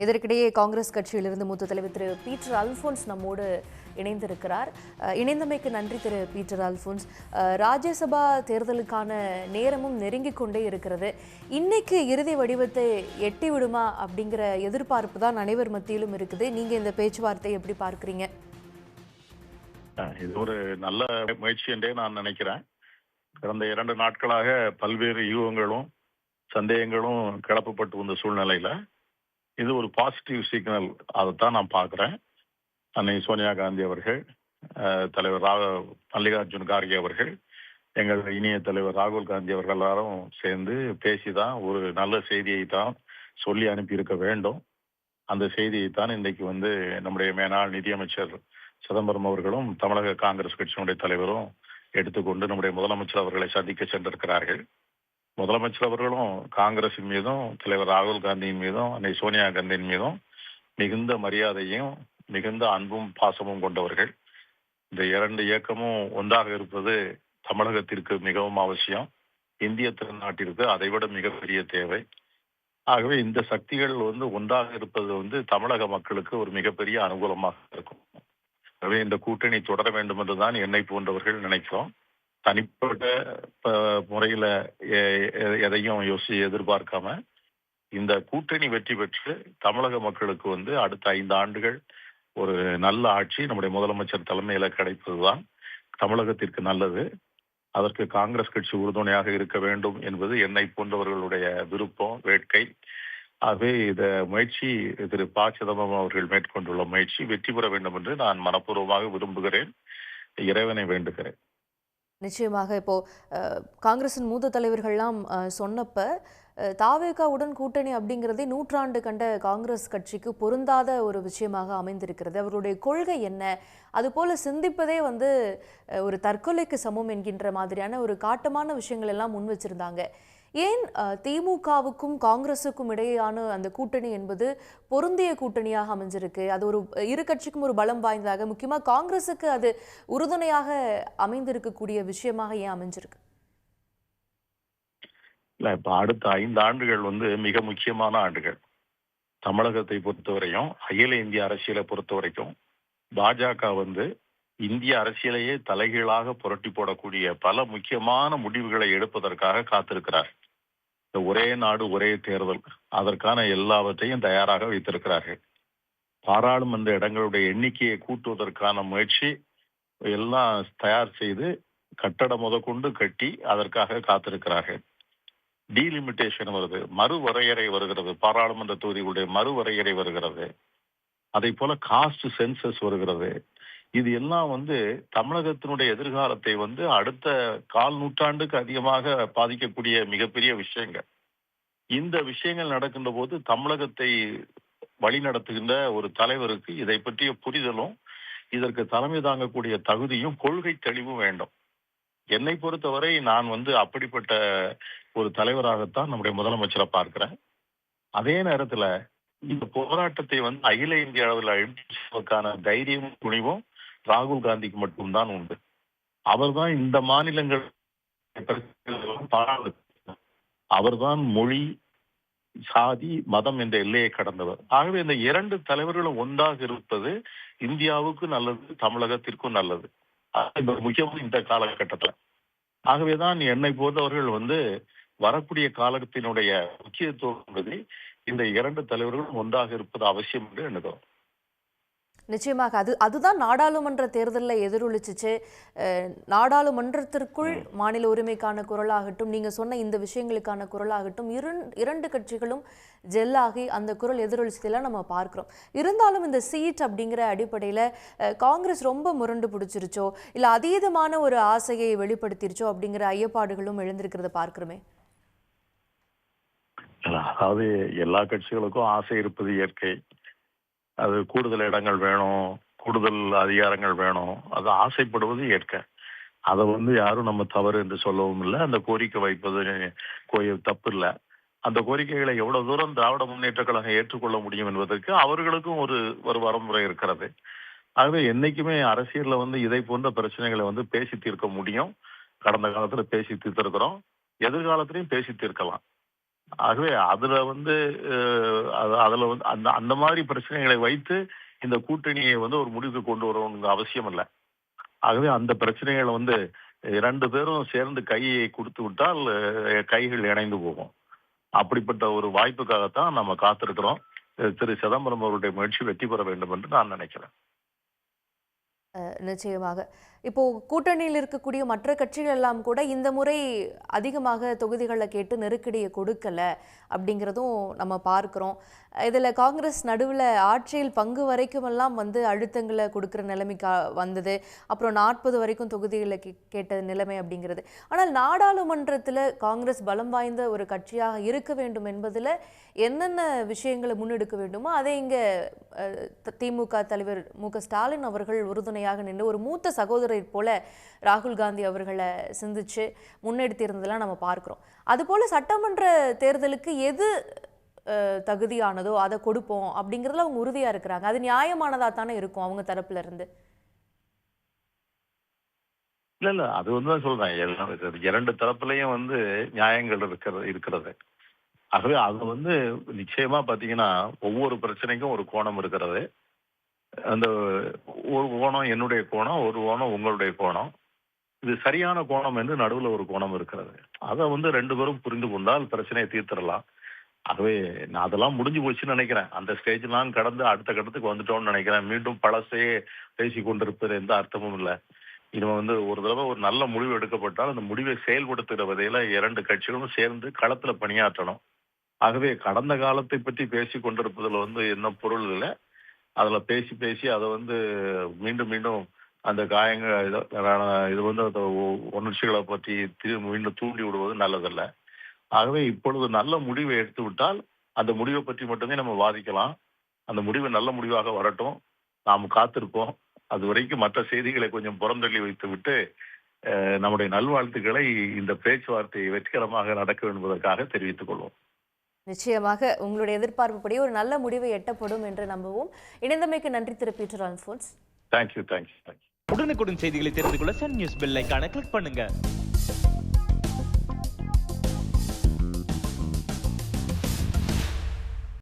இதற்கிடையே காங்கிரஸ் கட்சியிலிருந்து மூத்த தலைவர் திரு பீட்டர் அல்போன்ஸ் நம்மோடு இணைந்திருக்கிறார். இணைந்தமைக்கு நன்றி திரு பீட்டர் அல்போன்ஸ். ராஜ்யசபா தேர்தலுக்கான நேரமும் நெருங்கிக் கொண்டே இருக்கிறது. இன்னைக்கு இறுதி வடிவத்தை எட்டி விடுமா அப்படிங்கிற எதிர்பார்ப்பு தான் அனைவர் மத்தியிலும் இருக்குது. நீங்க இந்த பேச்சுவார்த்தை எப்படி பார்க்கிறீங்க? இது ஒரு நல்ல முயற்சி என்றே நான் நினைக்கிறேன். கடந்த 2 நாட்களாக பல்வேறு யூகங்களும் சந்தேகங்களும் கிளப்பப்பட்டு வந்த சூழ்நிலையில இது ஒரு பாசிட்டிவ் சிக்னல். அதைத்தான் நான் பார்க்குறேன். அன்னை சோனியா காந்தி அவர்கள், தலைவர் மல்லிகார்ஜுன் கார்கே அவர்கள், எங்கள் இனிய தலைவர் ராகுல் காந்தி அவர்கள் எல்லாரும் சேர்ந்து பேசிதான் ஒரு நல்ல செய்தியை தான் சொல்லி அனுப்பியிருக்க வேண்டும். அந்த செய்தியை தான் இன்றைக்கு நம்முடைய மேனாள் நிதியமைச்சர் சிதம்பரம் அவர்களும் தமிழக காங்கிரஸ் கட்சியினுடைய தலைவரும் எடுத்துக்கொண்டு நம்முடைய முதலமைச்சர் அவர்களை சந்திக்க சென்றிருக்கிறார்கள். முதலமைச்சர் அவர்களும் காங்கிரசின் மீதும் தலைவர் ராகுல் காந்தியின் மீதும் அன்னை சோனியா காந்தியின் மீதும் மிகுந்த மரியாதையும் மிகுந்த அன்பும் பாசமும் கொண்டவர்கள். இந்த 2 இயக்கமும் ஒன்றாக இருப்பது தமிழகத்திற்கு மிகவும் அவசியம். இந்திய திருநாட்டிற்கு அதைவிட மிகப்பெரிய தேவை. ஆகவே இந்த சக்திகள் ஒன்றாக இருப்பது தமிழக மக்களுக்கு ஒரு மிகப்பெரிய அனுகூலமாக இருக்கும். ஆகவே இந்த கூட்டணி தொடர வேண்டும் என்றுதான் என்னை போன்றவர்கள் நினைக்கிறோம். தனிப்பட்ட முறையில எதையும் எதிர்பார்க்காம இந்த கூட்டணி வெற்றி பெற்று தமிழக மக்களுக்கு அடுத்த 5 ஆண்டுகள் ஒரு நல்ல ஆட்சி நம்முடைய முதலமைச்சர் தலைமையில கிடைப்பதுதான் தமிழகத்திற்கு நல்லது. அதற்கு காங்கிரஸ் கட்சி உறுதுணையாக இருக்க வேண்டும் என்பது என்னை போன்றவர்களுடைய விருப்பம், வேட்கை. ஆகவே இந்த முயற்சி திரு ப. சிதம்பரம் அவர்கள் மேற்கொண்டுள்ள முயற்சி வெற்றி பெற வேண்டும் என்று நான் மனப்பூர்வமாக விரும்புகிறேன், இறைவனை வேண்டுகிறேன். நிச்சயமாக இப்போ காங்கிரசின் மூத்த தலைவர்கள்லாம் சொன்னப்ப தாவேகாவுடன் கூட்டணி அப்படிங்கிறதே நூற்றாண்டு கண்ட காங்கிரஸ் கட்சிக்கு பொருந்தாத ஒரு விஷயமாக அமைந்திருக்கிறது. அவருடைய கொள்கை என்ன, அதுபோல சிந்திப்பதே ஒரு தற்கொலைக்கு சமம் என்கின்ற மாதிரியான ஒரு காட்டமான விஷயங்கள் எல்லாம் முன் வச்சிருந்தாங்க. ஏன் திமுகவுக்கும் காங்கிரஸுக்கும் இடையேயான அந்த கூட்டணி என்பது பொருந்திய கூட்டணியாக அமைஞ்சிருக்கு? அது ஒரு இரு கட்சிக்கும் ஒரு பலம் வாய்ந்ததாக, முக்கியமா காங்கிரஸுக்கு அது உறுதுணையாக அமைந்திருக்கக்கூடிய விஷயமாக ஏன் அமைஞ்சிருக்கு? இல்ல, இப்ப அடுத்த 5 ஆண்டுகள் மிக முக்கியமான ஆண்டுகள். தமிழகத்தை பொறுத்தவரையும் அகில இந்திய அரசியலை பொறுத்த வரைக்கும் பாஜக இந்திய அரசியலையே தலைகீழாக புரட்டி போடக்கூடிய பல முக்கியமான முடிவுகளை எடுப்பதற்காக காத்திருக்கிறார். இந்த ஒரே நாடு ஒரே தேர்தல், அதற்கான எல்லாவற்றையும் தயாராக வைத்திருக்கிறார்கள். பாராளுமன்ற இடங்களுடைய எண்ணிக்கையை கூட்டுவதற்கான முயற்சி எல்லாம் தயார் செய்து கட்டடம் முதற்கொண்டு கட்டி அதற்காக காத்திருக்கிறார்கள். டீலிமிட்டேஷன் வருது, மறுவரையறை வருகிறது, பாராளுமன்ற தொகுதிகளுடைய மறுவரையறை வருகிறது. அதை போல காஸ்ட் சென்சஸ் வருகிறது. இது எல்லாம் தமிழகத்தினுடைய எதிர்காலத்தை அடுத்த 1/4 நூற்றாண்டுக்கு அதிகமாக பாதிக்கக்கூடிய மிகப்பெரிய விஷயங்கள். இந்த விஷயங்கள் நடக்கின்ற போது தமிழகத்தை வழிநடத்துகின்ற ஒரு தலைவருக்கு இதை பற்றிய புரிதலும் இதற்கு தலைமை தாங்கக்கூடிய தகுதியும் கொள்கை தெளிவும் வேண்டும். என்னை பொறுத்தவரை நான் அப்படிப்பட்ட ஒரு தலைவராகத்தான் நம்முடைய முதலமைச்சரை பார்க்கிறேன். அதே நேரத்துல இந்த போராட்டத்தை அகில இந்திய அளவில் அழிப்பதற்கான தைரியமும் துணிவும் ராகுல் காந்திக்கு மட்டும்தான் உண்டு. அவர்தான் இந்த மாநிலங்கள் அவர்தான் மொழி, சாதி, மதம் என்ற எல்லையை கடந்தவர். ஆகவே இந்த 2 தலைவர்களும் ஒன்றாக இருப்பது இந்தியாவுக்கு நல்லது, தமிழகத்திற்கும் நல்லது. முக்கியமாக இந்த காலகட்டத்தில். ஆகவேதான் என்னை போன்றவர்கள் வரக்கூடிய காலத்தினுடைய முக்கியத்துவம் என்பது இந்த 2 தலைவர்களும் ஒன்றாக இருப்பது அவசியம் என்று எண்ணுகிறோம். நிச்சயமாக அதுதான் நாடாளுமன்ற தேர்தலில் எதிரொலிச்சிச்சு. நாடாளுமன்றத்திற்குள் மாநில உரிமைக்கான குரலாகட்டும், நீங்க சொன்ன இந்த விஷயங்களுக்கான குரலாகட்டும், இரண்டு கட்சிகளும் ஜெல்லாகி அந்த குரல் எதிரொலிச்சதெல்லாம் நம்ம பார்க்கிறோம். இருந்தாலும் இந்த சீட் அப்படிங்கிற அடிப்படையில காங்கிரஸ் ரொம்ப முரண்டு பிடிச்சிருச்சோ, இல்ல அதீதமான ஒரு ஆசையை வெளிப்படுத்திருச்சோ அப்படிங்கிற ஐயப்பாடுகளும் எழுந்திருக்கிறத பார்க்கிறோமே. அதாவது எல்லா கட்சிகளுக்கும் ஆசை இருப்பது இயற்கை. அது கூடுதல் இடங்கள் வேணும், கூடுதல் அதிகாரங்கள் வேணும், அது ஆசைப்படுவது இயற்கை. அதை யாரும் நம்ம தவறு என்று சொல்லவும் இல்லை. அந்த கோரிக்கை வைப்பது தப்பு இல்லை. அந்த கோரிக்கைகளை எவ்வளவு தூரம் திராவிட முன்னேற்ற கழகம் ஏற்றுக்கொள்ள முடியும் என்பதற்கு அவர்களுக்கும் ஒரு ஒரு வரமுறை இருக்கிறது. ஆகவே என்னைக்குமே அரசியல்ல இதை போன்ற பிரச்சனைகளை பேசி தீர்க்க முடியும். கடந்த காலத்துல பேசி தீர்த்திருக்கிறோம், எதிர்காலத்திலையும் பேசி தீர்க்கலாம். ஆகவே அதுல வந்து அதுல வந்து அந்த அந்த மாதிரி பிரச்சனைகளை வைத்து இந்த கூட்டணியை வந்து ஒரு முடிவுக்கு கொண்டு வரணுங்கிற அவசியம் இல்லை. ஆகவே அந்த பிரச்சனைகளை வந்து 2 பேரும் சேர்ந்து கையை கொடுத்து விட்டால் கைகள் இணைந்து போகும். அப்படிப்பட்ட ஒரு வாய்ப்புக்காகத்தான் நம்ம காத்திருக்கிறோம். திரு சிதம்பரம் அவருடைய முயற்சி வெற்றி பெற வேண்டும் என்று நான் நினைக்கிறேன். நிச்சயமாக. இப்போ கூட்டணியில் இருக்கக்கூடிய மற்ற கட்சிகள் எல்லாம் கூட இந்த முறை அதிகமாக தொகுதிகளை கேட்டு நெருக்கடியை கொடுக்கல அப்படிங்கிறதும் நம்ம பார்க்கிறோம். இதில் காங்கிரஸ் நடுவில் ஆட்சியில் பங்கு வரைக்குமெல்லாம் வந்து அழுத்தங்களை கொடுக்குற நிலைமைக்கு வந்தது. அப்புறம் 40 வரைக்கும் தொகுதிகளை கேட்ட நிலைமை அப்படிங்கிறது. ஆனால் நாடாளுமன்றத்தில் காங்கிரஸ் பலம் வாய்ந்த ஒரு கட்சியாக இருக்க வேண்டும் என்பதில் என்னென்ன விஷயங்களை முன்னெடுக்க வேண்டுமோ அதை இங்கே திமுக தலைவர் மு.க.ஸ்டாலின் அவர்கள் உறுதுணையாக நின்று ஒரு மூத்த சகோதரர் போல ராகுல் காந்தி அவர்களை சிந்திச்சு முன்னெடுத்திருந்ததெல்லாம் நம்ம பார்க்கிறோம். அதுபோல சட்டமன்ற தேர்தலுக்கு எது தகுதியானதோ அதை கொடுப்போம் அப்படிங்கிறதுல அவங்க உறுதியா இருக்கிறாங்க. அது நியாயமானதா தானே இருக்கும் அவங்க தரப்புல இருந்து. இல்ல அது வந்து சொல்றேன், 2 தரப்புலையும் வந்து நியாயங்கள் இருக்கிறது. ஆகவே அது வந்து நிச்சயமா பாத்தீங்கன்னா ஒவ்வொரு பிரச்சனைக்கும் ஒரு கோணம் இருக்கிறது. அந்த ஒரு கோணம் என்னுடைய கோணம், ஒரு கோணம் உங்களுடைய கோணம். இது சரியான கோணம் என்று நடுவில் ஒரு கோணம் இருக்கிறது. அதை வந்து 2 பேரும் புரிந்து கொண்டால் பிரச்சனையை தீர்த்திடலாம். ஆகவே நான் அதெல்லாம் முடிஞ்சு போச்சுன்னு நினைக்கிறேன். அந்த ஸ்டேஜ்லாம் கடந்து அடுத்த கட்டத்துக்கு வந்துட்டோம்னு நினைக்கிறேன். மீண்டும் பழசையே பேசி கொண்டிருப்பது எந்த அர்த்தமும் இல்லை. இது வந்து ஒரு தடவை ஒரு நல்ல முடிவு எடுக்கப்பட்டால் அந்த முடிவை செயல்படுத்துகிற வகையில 2 கட்சிகளும் சேர்ந்து களத்துல பணியாற்றணும். ஆகவே கடந்த காலத்தை பற்றி பேசி கொண்டிருப்பதில் வந்து என்ன பொருள் இல்லை. அதுல பேசி பேசி அதை வந்து மீண்டும் மீண்டும் அந்த காயங்கள் இது வந்து அந்த உணர்ச்சிகளை பற்றி மீண்டும் தூண்டி விடுவது நல்லதல்ல. ஆகவே இப்பொழுது நல்ல முடிவை எடுத்து விட்டால் அந்த முடிவை பற்றி மட்டுமே நம்ம வாதிக்கலாம். அந்த முடிவு நல்ல முடிவாக வரட்டும், நாம் காத்திருப்போம். அது வரைக்கும் மற்ற செய்திகளை கொஞ்சம் புறந்தள்ளி வைத்து விட்டு நம்முடைய நல்வாழ்த்துக்களை இந்த பேச்சுவார்த்தையை வெற்றிகரமாக நடக்கும் என்பதற்காக தெரிவித்துக் கொள்வோம். நிச்சயமாக உங்களுடைய எதிர்பார்ப்புப்படி ஒரு நல்ல முடிவை எட்டப்படும் என்று நம்புவோம். இணைந்தமைக்கு நன்றி திரு பீட்டர் அல்போன்ஸ். தேங்க்யூ. உடனுக்குடன் செய்திகளை தெரிந்து கொள்ள சன் நியூஸ் பெல் ஐகானை கிளிக் பண்ணுங்க.